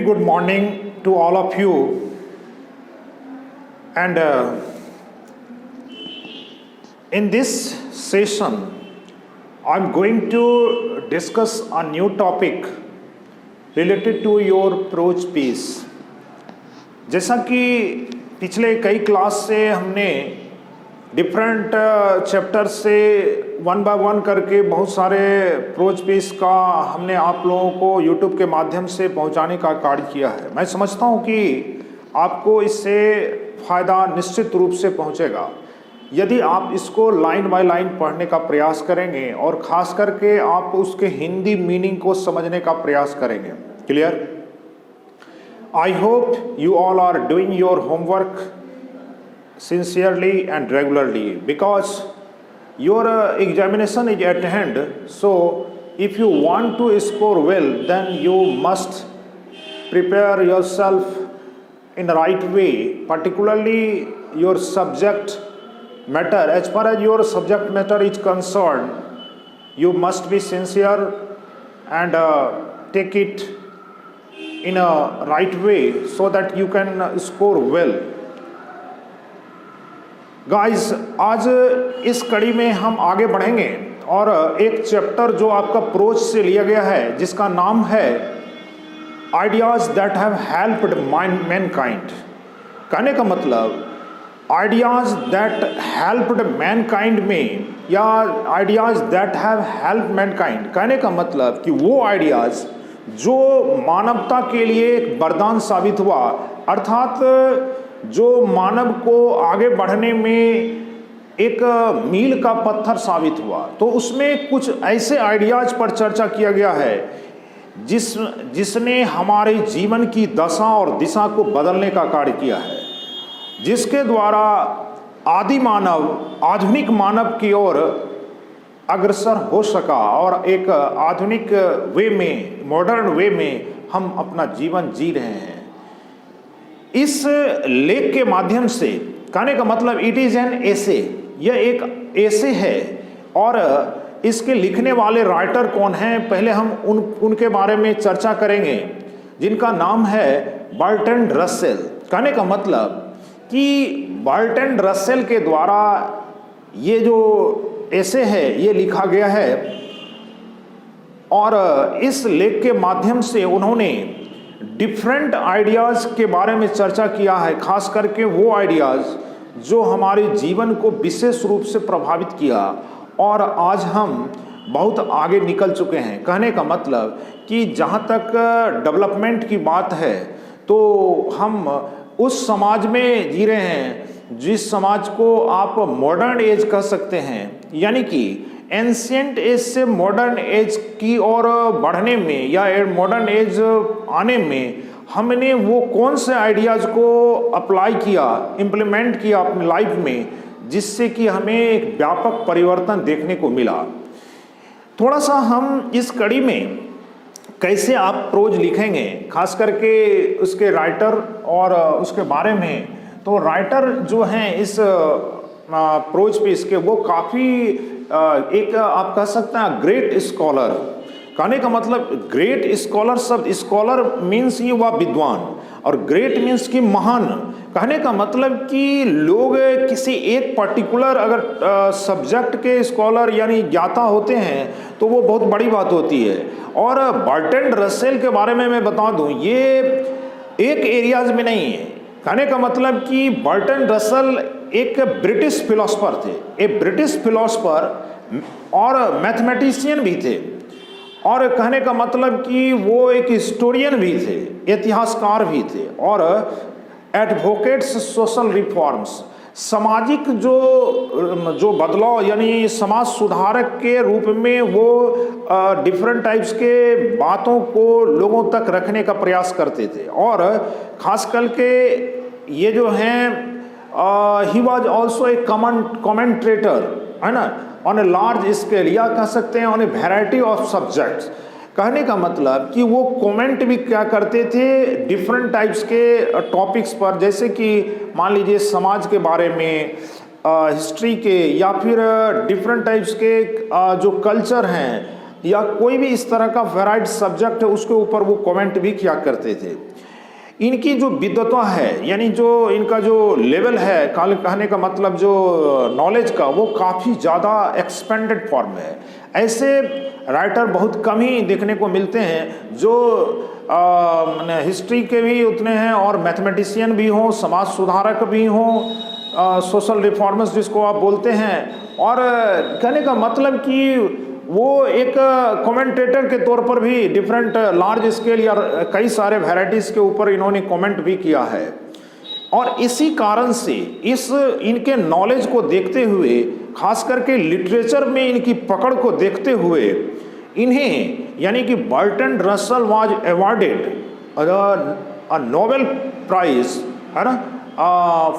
Good morning to all of you. And in this session, I'm going to discuss a new topic related to your prose piece. जैसा कि पिछले कई class से हमने different chapter से one by one करके बहुत सारे प्रोज पीस का हमने आप लोगों को यूट्यूब के माध्यम से पहुंचाने का कार्य किया है। मैं समझता हूं कि आपको इससे फ़ायदा निश्चित रूप से पहुंचेगा यदि आप इसको लाइन बाय लाइन पढ़ने का प्रयास करेंगे और ख़ास करके आप उसके हिंदी मीनिंग को समझने का प्रयास करेंगे। Clear? I hope you all are doing your homework sincerely and regularly because your examination is at hand. So if you want to score well, then you must prepare yourself in the right way, particularly your subject matter. As far as your subject matter is concerned, you must be sincere and take it in a right way so that you can score well. Guys, आज इस कड़ी में हम आगे बढ़ेंगे और एक chapter जो आपका प्रोज से लिया गया है जिसका नाम है ideas that have helped Mankind. कहने का मतलब आइडियाज दैट हेल्प्ड मैनकाइंड में या ideas that have helped Mankind, कहने का मतलब कि वो आइडियाज जो मानवता के लिए एक वरदान साबित हुआ, अर्थात जो मानव को आगे बढ़ने में एक मील का पत्थर साबित हुआ। तो उसमें कुछ ऐसे आइडियाज पर चर्चा किया गया है जिसने हमारे जीवन की दशा और दिशा को बदलने का कार्य किया है, जिसके द्वारा आदि मानव आधुनिक मानव की ओर अग्रसर हो सका और एक आधुनिक वे में, मॉडर्न वे में हम अपना जीवन जी रहे हैं। इस लेख के माध्यम से, कहने का मतलब इट इज़ एन एसे, यह एक एसे है और इसके लिखने वाले राइटर कौन हैं, पहले हम उनके बारे में चर्चा करेंगे, जिनका नाम है बर्ट्रैंड रसेल। कहने का मतलब कि बर्ट्रैंड रसेल के द्वारा ये जो एसे है ये लिखा गया है और इस लेख के माध्यम से उन्होंने डिफरेंट आइडियाज़ के बारे में चर्चा किया है, खास करके वो आइडियाज़ जो हमारे जीवन को विशेष रूप से प्रभावित किया और आज हम बहुत आगे निकल चुके हैं। कहने का मतलब कि जहाँ तक डेवलपमेंट की बात है तो हम उस समाज में जी रहे हैं जिस समाज को आप मॉडर्न एज कह सकते हैं, यानी कि एंशिएंट एज से मॉडर्न एज की ओर बढ़ने में या मॉडर्न एज आने में हमने वो कौन से आइडियाज़ को अप्लाई किया, इम्प्लीमेंट किया अपनी लाइफ में, जिससे कि हमें एक व्यापक परिवर्तन देखने को मिला। थोड़ा सा हम इस कड़ी में कैसे आप प्रोज लिखेंगे, खास करके उसके राइटर और उसके बारे में, तो राइटर जो हैं इस प्रोज पे इसके वो काफ़ी एक आप कह सकते हैं ग्रेट स्कॉलर। कहने का मतलब ग्रेट स्कॉलर शब्द, स्कॉलर मीन्स ये हुआ विद्वान और ग्रेट मीन्स कि महान। कहने का मतलब कि लोग किसी एक पर्टिकुलर अगर सब्जेक्ट के स्कॉलर यानी ज्ञाता होते हैं तो वो बहुत बड़ी बात होती है। और बर्ट्रैंड रसेल के बारे में मैं बता दूं, ये एक एरियाज में नहीं है। कहने का मतलब कि बर्ट्रैंड रसेल एक ब्रिटिश फिलोसफर थे, एक ब्रिटिश फिलोसफर और मैथमेटिशियन भी थे और कहने का मतलब कि वो एक हिस्टोरियन भी थे, इतिहासकार भी थे और एडवोकेट्स सोशल रिफॉर्म्स, सामाजिक जो बदलाव यानी समाज सुधारक के रूप में वो डिफरेंट टाइप्स के बातों को लोगों तक रखने का प्रयास करते थे। और ख़ास करके ये जो हैं he was also a commentator, है ना, ऑन ए लार्ज स्केल, या कह सकते हैं on a variety of subjects. कहने का मतलब कि वो कमेंट भी क्या करते थे डिफरेंट टाइप्स के टॉपिक्स पर, जैसे कि मान लीजिए समाज के बारे में, हिस्ट्री के, या फिर डिफरेंट टाइप्स के जो कल्चर हैं या कोई भी इस तरह का वैराइड सब्जेक्ट है उसके ऊपर वो कमेंट भी किया करते थे। इनकी जो विद्वता है, यानी जो इनका जो लेवल है, कहने का मतलब जो नॉलेज का, वो काफ़ी ज़्यादा एक्सपेंडेड फॉर्म है। ऐसे राइटर बहुत कम ही देखने को मिलते हैं जो हिस्ट्री के भी उतने हैं और मैथमेटिशियन भी हों, समाज सुधारक भी हों, सोशल रिफॉर्मर्स जिसको आप बोलते हैं। और कहने का मतलब कि वो एक कमेंटेटर के तौर पर भी डिफरेंट लार्ज स्केल या कई सारे वैराइटीज़ के ऊपर इन्होंने कमेंट भी किया है। और इसी कारण से इनके नॉलेज को देखते हुए, खास करके लिटरेचर में इनकी पकड़ को देखते हुए, इन्हें यानी कि Bertrand Russell was awarded a Nobel prize, है ना,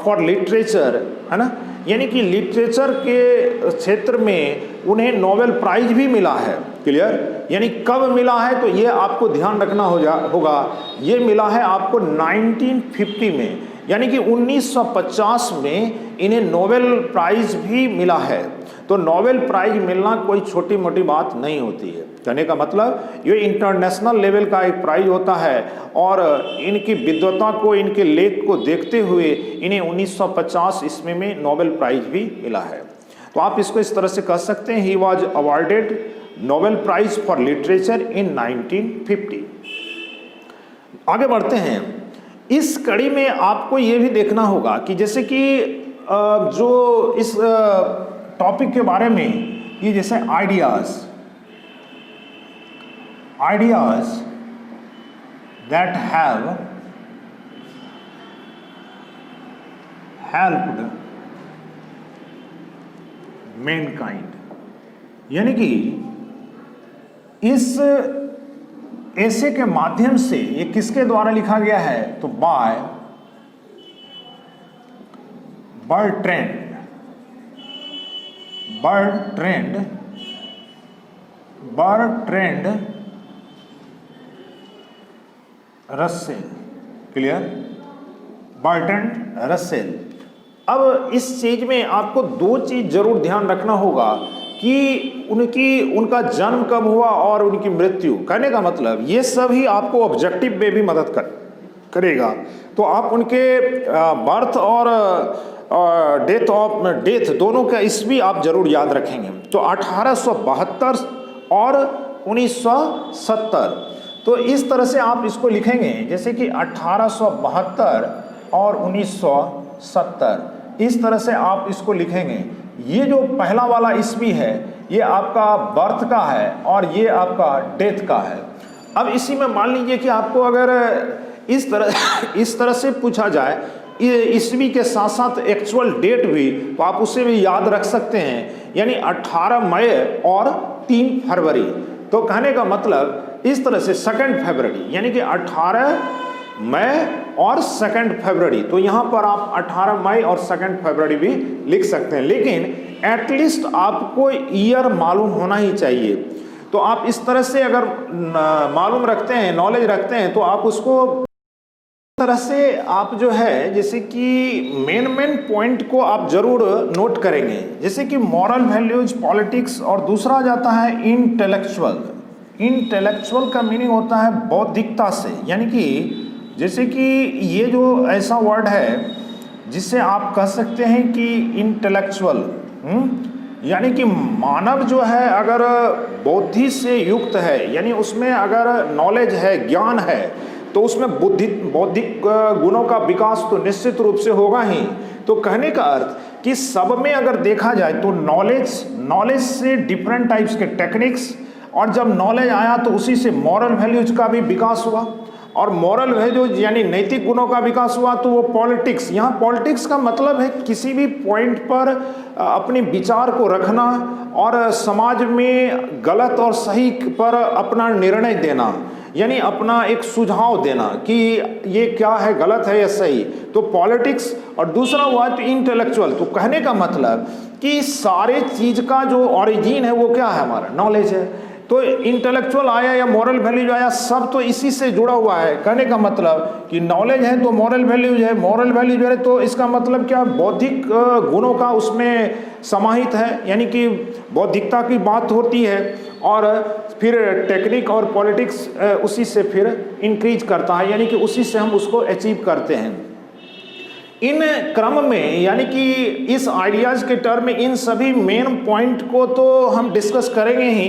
फॉर लिटरेचर, है ना, यानी कि लिटरेचर के क्षेत्र में उन्हें नोबेल प्राइज भी मिला है। क्लियर? यानी कब मिला है तो ये आपको ध्यान रखना होगा। ये मिला है आपको 1950 में, यानी कि 1950 में इन्हें नोबेल प्राइज भी मिला है। तो नोबेल प्राइज मिलना कोई छोटी मोटी बात नहीं होती है। कहने का मतलब ये इंटरनेशनल लेवल का एक प्राइज होता है और इनकी विद्वता को, इनके लेख को देखते हुए इन्हें 1950 ईस्वी में नोबेल प्राइज भी मिला है। तो आप इसको इस तरह से कह सकते हैं, he was awarded Nobel prize for literature in 1950। आगे बढ़ते हैं। इस कड़ी में आपको ये भी देखना होगा कि जैसे कि जो इस टॉपिक के बारे में ये जैसे ideas that have helped Mankind, यानी कि इस ऐसे के माध्यम से ये किसके द्वारा लिखा गया है तो by Bertrand Russell. Clear? Bertrand Russell. अब इस चीज में आपको दो चीज जरूर ध्यान रखना होगा कि उनका जन्म कब हुआ और उनकी मृत्यु। कहने का मतलब ये सब ही आपको ऑब्जेक्टिव में भी मदद करेगा। तो आप उनके बर्थ और डेथ दोनों का ईस्वी आप जरूर याद रखेंगे। तो 1872 और 1970, तो इस तरह से आप इसको लिखेंगे, जैसे कि 1872 और 1970, इस तरह से आप इसको लिखेंगे। ये जो पहला वाला ईस्वी है ये आपका बर्थ का है और ये आपका डेथ का है। अब इसी में मान लीजिए कि आपको अगर इस तरह से पूछा जाए ईस्वी के साथ साथ एक्चुअल डेट भी, तो आप उसे भी याद रख सकते हैं, यानी 18 मई और 3 फरवरी। तो कहने का मतलब इस तरह से 2 फरवरी, यानी कि 18 मई और 2 फरवरी। तो यहाँ पर आप 18 मई और 2 फरवरी भी लिख सकते हैं, लेकिन एटलीस्ट आपको ईयर मालूम होना ही चाहिए। तो आप इस तरह से अगर मालूम रखते हैं, नॉलेज रखते हैं, तो आप उसको तरह से आप जो है जैसे कि मेन पॉइंट को आप जरूर नोट करेंगे, जैसे कि मॉरल वैल्यूज, पॉलिटिक्स, और दूसरा जाता है इंटेलेक्चुअल का मीनिंग होता है बौद्धिकता से, यानी कि जैसे कि ये जो ऐसा वर्ड है जिससे आप कह सकते हैं कि इंटेलेक्चुअल, यानी कि मानव जो है अगर बुद्धि से युक्त है, यानी उसमें अगर नॉलेज है, ज्ञान है, तो उसमें बौद्धिक गुणों का विकास तो निश्चित रूप से होगा ही। तो कहने का अर्थ कि सब में अगर देखा जाए तो नॉलेज से डिफरेंट टाइप्स के टेक्निक्स, और जब नॉलेज आया तो उसी से मॉरल वैल्यूज का भी विकास हुआ, और मॉरल वैल्यूज यानी नैतिक गुणों का विकास हुआ, तो वो पॉलिटिक्स। यहाँ पॉलिटिक्स का मतलब है किसी भी पॉइंट पर अपने विचार को रखना और समाज में गलत और सही पर अपना निर्णय देना, यानी अपना एक सुझाव देना कि ये क्या है, गलत है या सही। तो पॉलिटिक्स। और दूसरा हुआ तो इंटेलेक्चुअल। तो कहने का मतलब कि सारे चीज का जो ओरिजिन है वो क्या है, हमारा नॉलेज है। तो इंटेलेक्चुअल आया या मॉरल वैल्यूज आया, सब तो इसी से जुड़ा हुआ है। कहने का मतलब कि नॉलेज है तो मॉरल वैल्यूज है, मॉरल वैल्यूज है तो इसका मतलब क्या, बौद्धिक गुणों का उसमें समाहित है, यानी कि बौद्धिकता की बात होती है। और फिर टेक्निक और पॉलिटिक्स उसी से फिर इंक्रीज करता है, यानी कि उसी से हम उसको अचीव करते हैं। इन क्रम में यानी कि इस आइडियाज़ के टर्म में इन सभी मेन पॉइंट को तो हम डिस्कस करेंगे ही।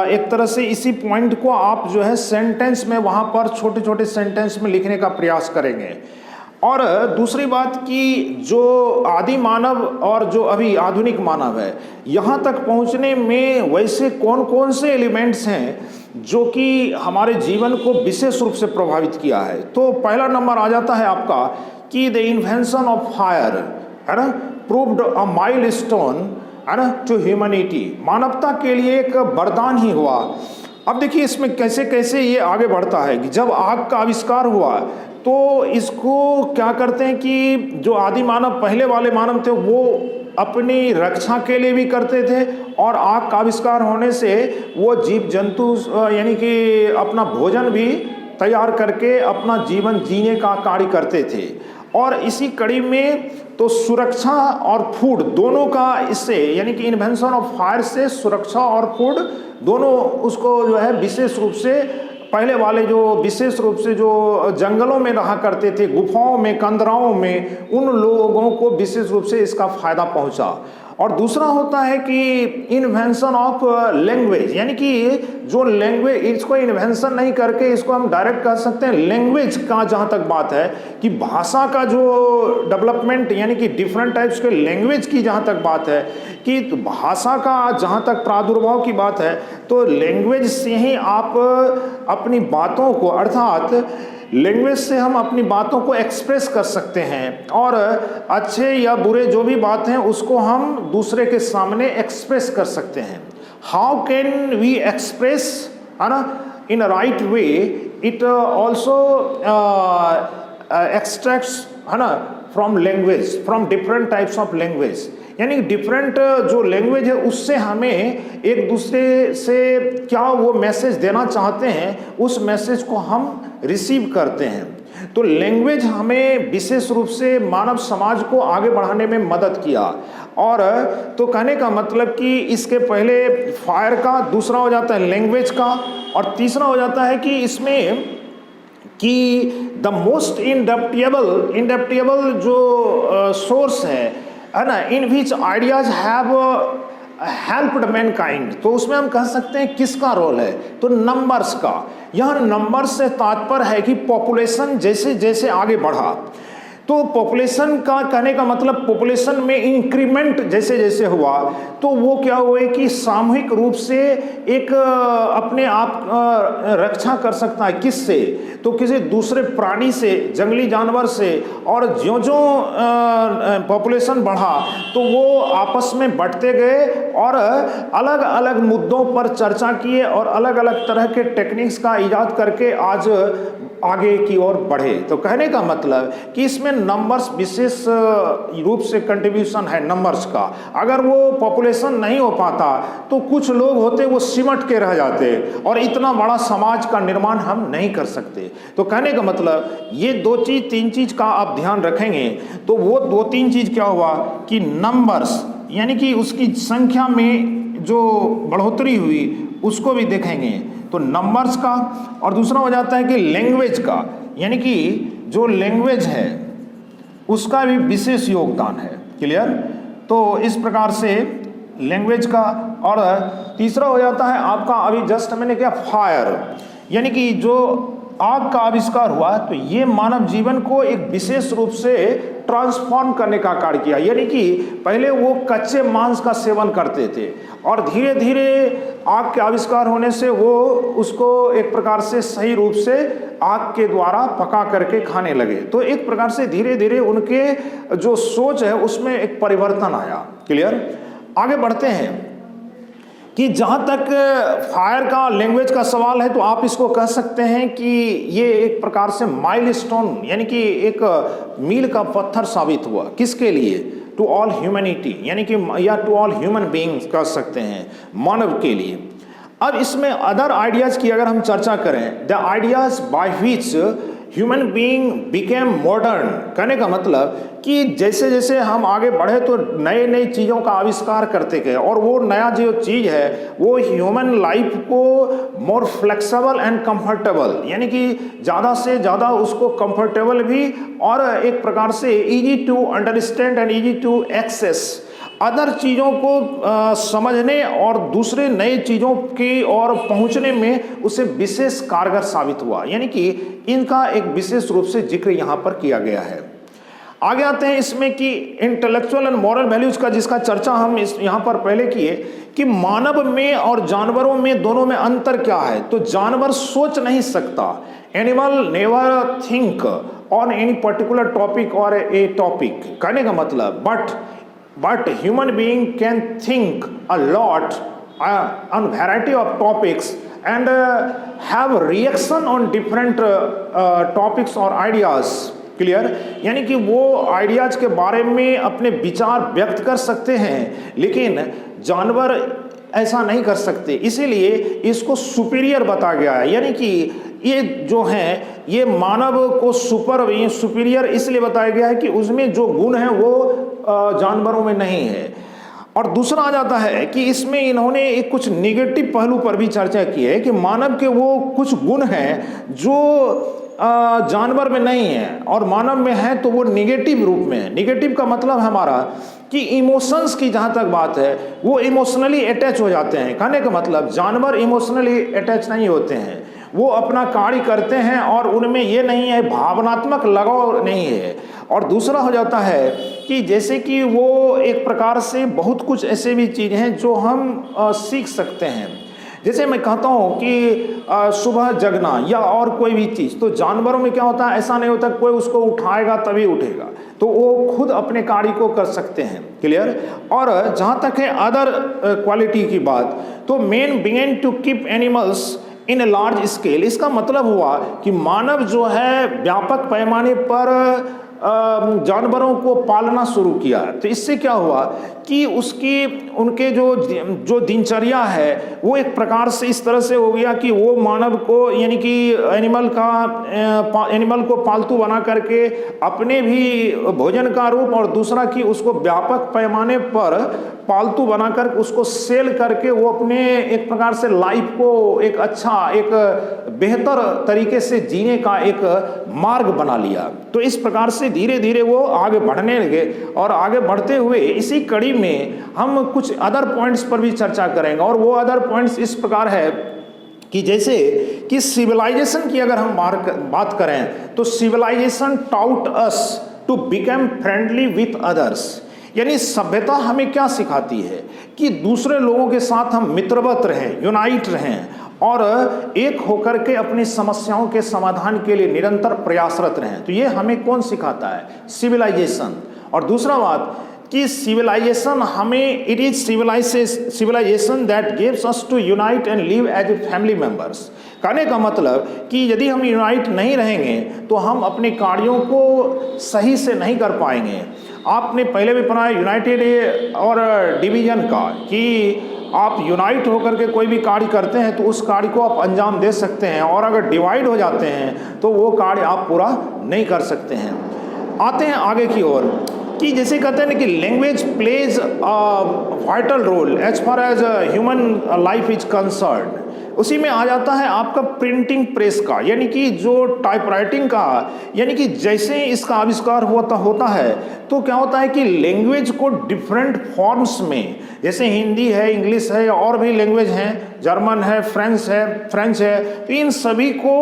एक तरह से इसी पॉइंट को आप जो है सेंटेंस में वहाँ पर छोटे छोटे सेंटेंस में लिखने का प्रयास करेंगे। और दूसरी बात कि जो आदि मानव और जो अभी आधुनिक मानव है, यहाँ तक पहुँचने में वैसे कौन कौन से एलिमेंट्स हैं जो कि हमारे जीवन को विशेष रूप से प्रभावित किया है। तो पहला नंबर आ जाता है आपका कि द इन्वेंशन ऑफ फायर, है ना, प्रूव्ड अ माइलस्टोन, है ना, टू ह्यूमैनिटी, मानवता के लिए एक वरदान ही हुआ। अब देखिए इसमें कैसे कैसे ये आगे बढ़ता है कि जब आग का आविष्कार हुआ तो इसको क्या करते हैं कि जो आदि मानव पहले वाले मानव थे वो अपनी रक्षा के लिए भी करते थे, और आग का आविष्कार होने से वो जीव जंतु यानी कि अपना भोजन भी तैयार करके अपना जीवन जीने का कार्य करते थे। और इसी कड़ी में तो सुरक्षा और फूड दोनों का इससे यानी कि इन्वेंशन ऑफ फायर से सुरक्षा और फूड दोनों उसको जो है विशेष रूप से पहले वाले जो विशेष रूप से जो जंगलों में रहा करते थे, गुफाओं में, कंदराओं में, उन लोगों को विशेष रूप से इसका फायदा पहुंचा। और दूसरा होता है कि इन्वेंशन ऑफ लैंग्वेज, यानी कि जो लैंग्वेज, इसको इन्वेंशन नहीं करके इसको हम डायरेक्ट कह सकते हैं लैंग्वेज का जहाँ तक बात है कि भाषा का जो डेवलपमेंट यानी कि डिफरेंट टाइप्स के लैंग्वेज की जहाँ तक बात है कि तो भाषा का जहाँ तक प्रादुर्भाव की बात है तो लैंग्वेज से ही आप अपनी बातों को, अर्थात लैंग्वेज से हम अपनी बातों को एक्सप्रेस कर सकते हैं, और अच्छे या बुरे जो भी बात हैं उसको हम दूसरे के सामने एक्सप्रेस कर सकते हैं। हाउ कैन वी एक्सप्रेस, है ना, in a right way, it also extracts, है ना, from language, from different types of language, यानी डिफरेंट जो लैंग्वेज है उससे हमें एक दूसरे से क्या वो मैसेज देना चाहते हैं उस मैसेज को हम रिसीव करते हैं। तो लैंग्वेज हमें विशेष रूप से मानव समाज को आगे बढ़ाने में मदद किया। और तो कहने का मतलब कि इसके पहले फायर का, दूसरा हो जाता है लैंग्वेज का, और तीसरा हो जाता है कि इसमें कि द मोस्ट इंडप्टिएबल जो सोर्स है ना, इन विच आइडियाज हैव हेल्प्ड मैनकाइंड, तो उसमें हम कह सकते हैं किसका रोल है, तो नंबर्स का। यह नंबर्स से तात्पर्य है कि पॉपुलेशन जैसे जैसे आगे बढ़ा तो पॉपुलेशन का कहने का मतलब पॉपुलेशन में इंक्रीमेंट जैसे जैसे हुआ तो वो क्या हुए कि सामूहिक रूप से एक अपने आप रक्षा कर सकता है। किससे, तो किसी दूसरे प्राणी से, जंगली जानवर से, और ज्यों-ज्यों पॉपुलेशन बढ़ा तो वो आपस में बढ़ते गए और अलग अलग मुद्दों पर चर्चा किए और अलग अलग तरह के टेक्निक्स का इजाद करके आज आगे की ओर बढ़े। तो कहने का मतलब कि इसमें नंबर्स विशेष रूप से कंट्रीब्यूशन है नंबर्स का। अगर वो पॉपुलेशन नहीं हो पाता तो कुछ लोग होते वो सिमट के रह जाते और इतना बड़ा समाज का निर्माण हम नहीं कर सकते। तो कहने का मतलब ये दो चीज तीन चीज का आप ध्यान रखेंगे तो वो दो तीन चीज क्या हुआ कि नंबर्स यानी कि उसकी संख्या में जो बढ़ोतरी हुई उसको भी देखेंगे तो नंबर्स का, और दूसरा हो जाता है कि लैंग्वेज का, यानी कि जो लैंग्वेज है उसका भी विशेष योगदान है। क्लियर, तो इस प्रकार से लैंग्वेज का। और तीसरा हो जाता है आपका अभी जस्ट मैंने क्या फायर, यानी कि जो आग का आविष्कार हुआ तो ये मानव जीवन को एक विशेष रूप से ट्रांसफॉर्म करने का कार्य किया। यानी कि पहले वो कच्चे मांस का सेवन करते थे और धीरे धीरे आग के आविष्कार होने से वो उसको एक प्रकार से सही रूप से आग के द्वारा पका करके खाने लगे। तो एक प्रकार से धीरे धीरे उनके जो सोच है उसमें एक परिवर्तन आया। क्लियर, आगे बढ़ते हैं कि जहाँ तक फायर का लैंग्वेज का सवाल है तो आप इसको कह सकते हैं कि ये एक प्रकार से माइलस्टोन यानी कि एक मील का पत्थर साबित हुआ। किसके लिए, टू ऑल ह्यूमैनिटी, यानी कि या टू ऑल ह्यूमन बीइंग्स कह सकते हैं, मानव के लिए। अब इसमें अदर आइडियाज़ की अगर हम चर्चा करें, the ideas by which human being became modern. कहने का मतलब कि जैसे जैसे हम आगे बढ़े तो नए नई चीज़ों का आविष्कार करते गए, और वो नया जो चीज़ है वो ह्यूमन लाइफ को मोर फ्लेक्सिबल एंड कंफर्टेबल, यानी कि ज़्यादा से ज़्यादा उसको कंफर्टेबल भी और एक प्रकार से easy to understand and easy to access other चीज़ों को समझने और दूसरे नए चीज़ों की ओर पहुंचने में उसे विशेष कारगर साबित हुआ। यानी कि इनका एक विशेष रूप से जिक्र यहाँ पर किया गया है। आगे आते हैं इसमें कि इंटेलेक्चुअल एंड मॉरल वैल्यूज का, जिसका चर्चा हम यहाँ पर पहले किए कि मानव में और जानवरों में, दोनों में अंतर क्या है। तो जानवर सोच नहीं सकता, animal never think on any particular topic और ए टॉपिक। कहने का मतलब but human being can think a lot on variety of topics and have reaction on different topics or ideas। Clear? यानी कि वो आइडियाज के बारे में अपने विचार व्यक्त कर सकते हैं, लेकिन जानवर ऐसा नहीं कर सकते, इसीलिए इसको सुपीरियर बताया गया है। यानी कि ये जो है ये मानव को सुपीरियर इसलिए बताया गया है कि उसमें जो गुण है वो जानवरों में नहीं है। और दूसरा आ जाता है कि इसमें इन्होंने एक कुछ निगेटिव पहलू पर भी चर्चा की है कि मानव के वो कुछ गुण हैं जो जानवर में नहीं है और मानव में है, तो वो निगेटिव रूप में है। निगेटिव का मतलब हमारा कि इमोशंस की जहाँ तक बात है वो इमोशनली अटैच हो जाते हैं। कहने का मतलब जानवर इमोशनली अटैच नहीं होते हैं, वो अपना कार्य करते हैं और उनमें ये नहीं है, भावनात्मक लगाव नहीं है। और दूसरा हो जाता है कि जैसे कि वो एक प्रकार से बहुत कुछ ऐसे भी चीज़ें हैं जो हम सीख सकते हैं। जैसे मैं कहता हूँ कि सुबह जगना या और कोई भी चीज़, तो जानवरों में क्या होता है, ऐसा नहीं होता कोई उसको उठाएगा तभी उठेगा, तो वो खुद अपने कार्य को कर सकते हैं। क्लियर? और जहाँ तक है अदर क्वालिटी की बात, तो men began to keep animals in a large scale. इसका मतलब हुआ कि मानव जो है व्यापक पैमाने पर जानवरों को पालना शुरू किया। तो इससे क्या हुआ कि उनके जो दिनचर्या है वो एक प्रकार से इस तरह से हो गया कि वो मानव को, यानी कि एनिमल को पालतू बना करके अपने भी भोजन का रूप, और दूसरा कि उसको व्यापक पैमाने पर पालतू बनाकर उसको सेल करके वो अपने एक प्रकार से लाइफ को एक अच्छा, एक बेहतर तरीके से जीने का एक मार्ग बना लिया। तो इस प्रकार से धीरे धीरे वो आगे बढ़ने लगे, और आगे बढ़ते हुए इसी कड़ी में हम कुछ अदर पॉइंट्स पर भी चर्चा करेंगे। और वो अदर पॉइंट्स इस प्रकार है कि जैसे कि सिविलाइजेशन की अगर हम बात करें तो civilization taught us to become friendly with others. यानी सभ्यता हमें क्या सिखाती है कि दूसरे लोगों के साथ हम मित्रवत रहें, यूनाइट रहें और एक होकर के अपनी समस्याओं के समाधान के लिए निरंतर प्रयासरत रहें। तो ये हमें कौन सिखाता है? सिविलाइजेशन। और दूसरा बात कि सिविलाइजेशन हमें, it is civilization that gives us to unite and live as a family members. कहने का मतलब कि यदि हम यूनाइट नहीं रहेंगे तो हम अपने कार्यों को सही से नहीं कर पाएंगे। आपने पहले भी पढ़ा है यूनाइटेड और डिवीजन का, कि आप यूनाइट होकर के कोई भी कार्य करते हैं तो उस कार्य को आप अंजाम दे सकते हैं, और अगर डिवाइड हो जाते हैं तो वो कार्य आप पूरा नहीं कर सकते हैं। आते हैं आगे की ओर कि जैसे कहते हैं कि language plays vital role as far as human life is concern. उसी में आ जाता है आपका प्रिंटिंग प्रेस का, यानी कि जो टाइपराइटिंग का, यानी कि जैसे इसका आविष्कार होता है तो क्या होता है कि लैंग्वेज को डिफरेंट फॉर्म्स में, जैसे हिंदी है, इंग्लिश है, और भी लैंग्वेज हैं, जर्मन है, फ्रेंच है, तो इन सभी को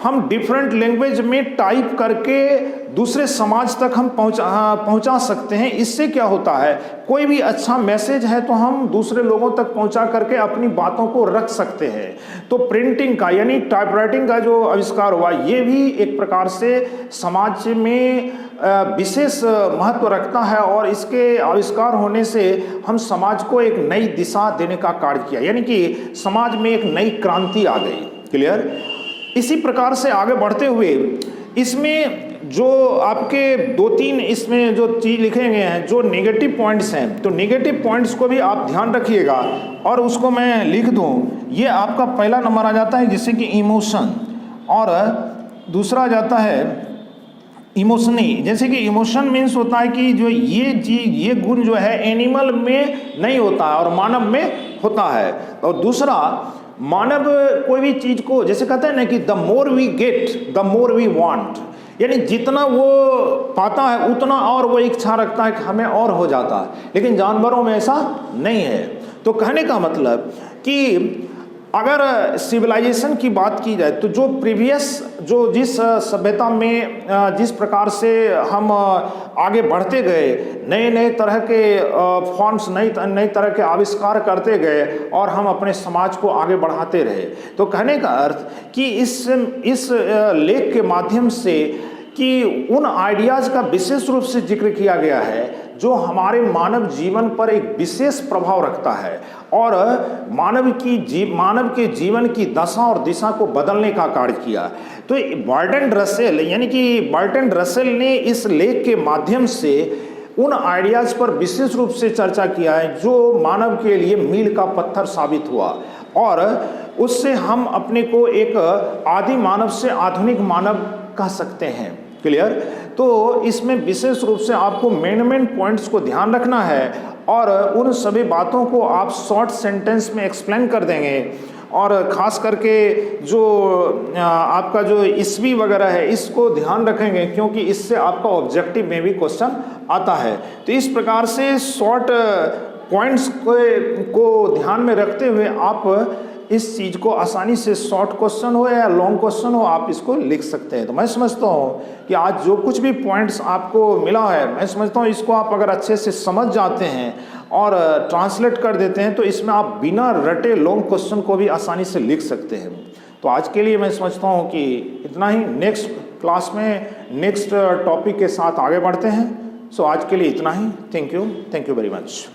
हम डिफरेंट लैंग्वेज में टाइप करके दूसरे समाज तक हम पहुंचा सकते हैं। इससे क्या होता है, कोई भी अच्छा मैसेज है तो हम दूसरे लोगों तक पहुंचा करके अपनी बातों को रख सकते हैं। तो प्रिंटिंग का यानी टाइपराइटिंग का जो आविष्कार हुआ, ये भी एक प्रकार से समाज में विशेष महत्व रखता है, और इसके आविष्कार होने से हम समाज को एक नई दिशा देने का कार्य किया, यानी कि समाज में एक नई क्रांति आ गई। क्लियर? इसी प्रकार से आगे बढ़ते हुए इसमें जो आपके 2-3 इसमें जो चीज़ लिखे गए हैं, जो नेगेटिव पॉइंट्स हैं, तो नेगेटिव पॉइंट्स को भी आप ध्यान रखिएगा और उसको मैं लिख दूं। ये आपका पहला नंबर आ जाता है, जैसे कि इमोशन। और दूसरा जाता है इमोशनी। जैसे कि इमोशन मीन्स होता है कि जो ये गुण जो है एनिमल में नहीं होता है और मानव में होता है। और दूसरा, मानव कोई भी चीज को, जैसे कहते हैं ना कि the more we get the more we want, यानी जितना वो पाता है उतना और वो इच्छा रखता है कि हमें और हो जाता है। लेकिन जानवरों में ऐसा नहीं है। तो कहने का मतलब कि अगर सिविलाइजेशन की बात की जाए तो जो प्रीवियस जो जिस सभ्यता में जिस प्रकार से हम आगे बढ़ते गए, नए नए तरह के फॉर्म्स, नई तरह के आविष्कार करते गए और हम अपने समाज को आगे बढ़ाते रहे। तो कहने का अर्थ कि इस लेख के माध्यम से कि उन आइडियाज़ का विशेष रूप से जिक्र किया गया है जो हमारे मानव जीवन पर एक विशेष प्रभाव रखता है और मानव के जीवन की दशा और दिशा को बदलने का कार्य किया। तो बर्ट्रैंड रसेल यानी कि बर्ट्रैंड रसेल ने इस लेख के माध्यम से उन आइडियाज़ पर विशेष रूप से चर्चा किया है जो मानव के लिए मील का पत्थर साबित हुआ और उससे हम अपने को एक आदि मानव से आधुनिक मानव कह सकते हैं। क्लियर? तो इसमें विशेष रूप से आपको मेन पॉइंट्स को ध्यान रखना है और उन सभी बातों को आप शॉर्ट सेंटेंस में एक्सप्लेन कर देंगे और ख़ास करके जो आपका जो ईस्वी वगैरह है इसको ध्यान रखेंगे क्योंकि इससे आपका ऑब्जेक्टिव में भी क्वेश्चन आता है। तो इस प्रकार से शॉर्ट पॉइंट्स को ध्यान में रखते हुए आप इस चीज़ को आसानी से शॉर्ट क्वेश्चन हो या लॉन्ग क्वेश्चन हो आप इसको लिख सकते हैं। तो मैं समझता हूँ कि आज जो कुछ भी पॉइंट्स आपको मिला है, मैं समझता हूँ इसको आप अगर अच्छे से समझ जाते हैं और ट्रांसलेट कर देते हैं तो इसमें आप बिना रटे लॉन्ग क्वेश्चन को भी आसानी से लिख सकते हैं। तो आज के लिए मैं समझता हूँ कि इतना ही। नेक्स्ट क्लास में नेक्स्ट टॉपिक के साथ आगे बढ़ते हैं। सो आज के लिए इतना ही। Thank you very much.